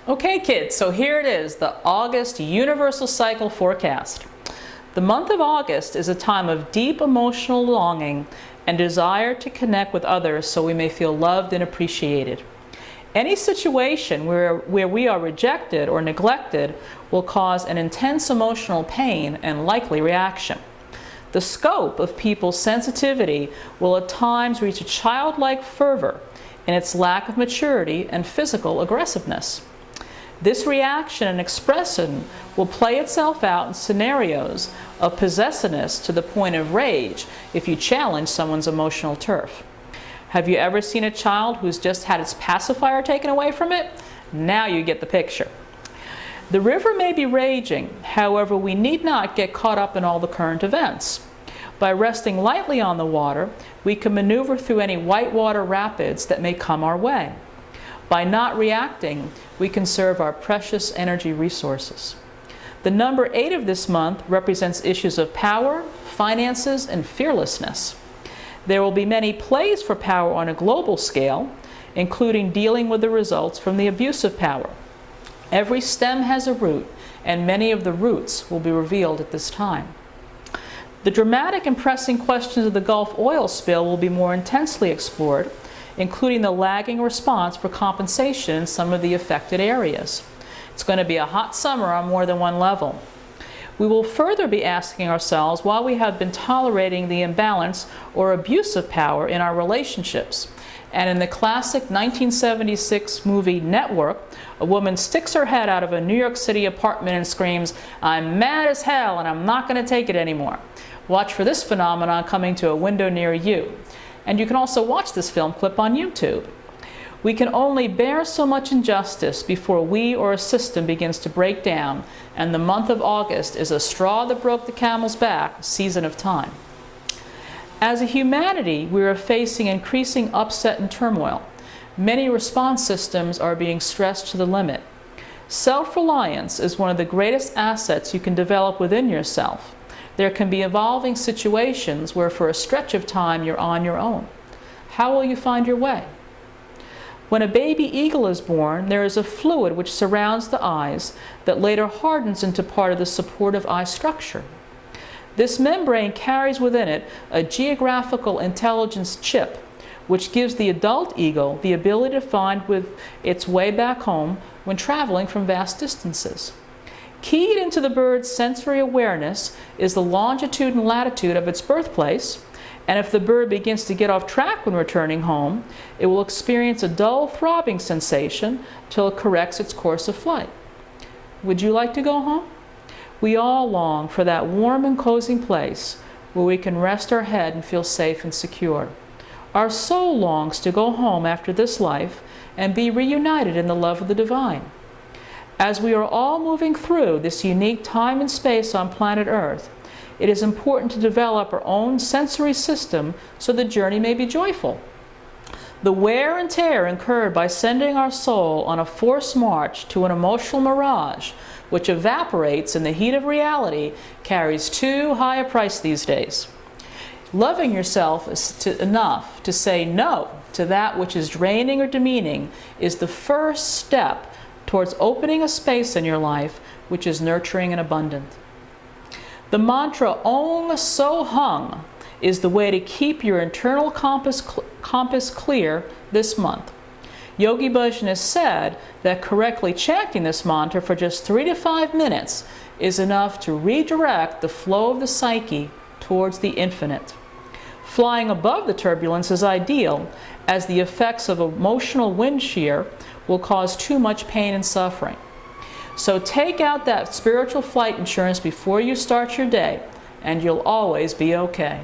Okay kids, so here it is, the August Universal Cycle Forecast. The month of August is a time of deep emotional longing and desire to connect with others so we may feel loved and appreciated. Any situation where we are rejected or neglected will cause an intense emotional pain and likely reaction. The scope of people's sensitivity will at times reach a childlike fervor in its lack of maturity and physical aggressiveness. This reaction and expression will play itself out in scenarios of possessiveness to the point of rage if you challenge someone's emotional turf. Have you ever seen a child who's just had its pacifier taken away from it? Now you get the picture. The river may be raging, however, we need not get caught up in all the current events. By resting lightly on the water, we can maneuver through any whitewater rapids that may come our way. By not reacting, we conserve our precious energy resources. The number 8 of this month represents issues of power, finances, and fearlessness. There will be many plays for power on a global scale, including dealing with the results from the abuse of power. Every stem has a root, and many of the roots will be revealed at this time. The dramatic and pressing questions of the Gulf oil spill will be more intensely explored, including the lagging response for compensation in some of the affected areas. It's going to be a hot summer on more than one level. We will further be asking ourselves why we have been tolerating the imbalance or abuse of power in our relationships. And in the classic 1976 movie Network, a woman sticks her head out of a New York City apartment and screams, "I'm mad as hell and I'm not going to take it anymore." Watch for this phenomenon coming to a window near you. And you can also watch this film clip on YouTube. We can only bear so much injustice before we or a system begins to break down, and the month of August is a straw that broke the camel's back season of time. As a humanity, we are facing increasing upset and turmoil. Many response systems are being stressed to the limit. Self-reliance is one of the greatest assets you can develop within yourself. There can be evolving situations where for a stretch of time you're on your own. How will you find your way? When a baby eagle is born, there is a fluid which surrounds the eyes that later hardens into part of the supportive eye structure. This membrane carries within it a geographical intelligence chip, which gives the adult eagle the ability to find its way back home when traveling from vast distances. Keyed into the bird's sensory awareness is the longitude and latitude of its birthplace, and if the bird begins to get off track when returning home, it will experience a dull throbbing sensation till it corrects its course of flight. Would you like to go home? We all long for that warm and cozy place where we can rest our head and feel safe and secure. Our soul longs to go home after this life and be reunited in the love of the divine. As we are all moving through this unique time and space on planet Earth, it is important to develop our own sensory system so the journey may be joyful. The wear and tear incurred by sending our soul on a forced march to an emotional mirage, which evaporates in the heat of reality, carries too high a price these days. Loving yourself enough to say no to that which is draining or demeaning is the first step towards opening a space in your life which is nurturing and abundant. The mantra Om So Hung is the way to keep your internal compass clear this month. Yogi Bhajan has said that correctly chanting this mantra for just 3 to 5 minutes is enough to redirect the flow of the psyche towards the infinite. Flying above the turbulence is ideal, as the effects of emotional wind shear will cause too much pain and suffering. So take out that spiritual flight insurance before you start your day, and you'll always be okay.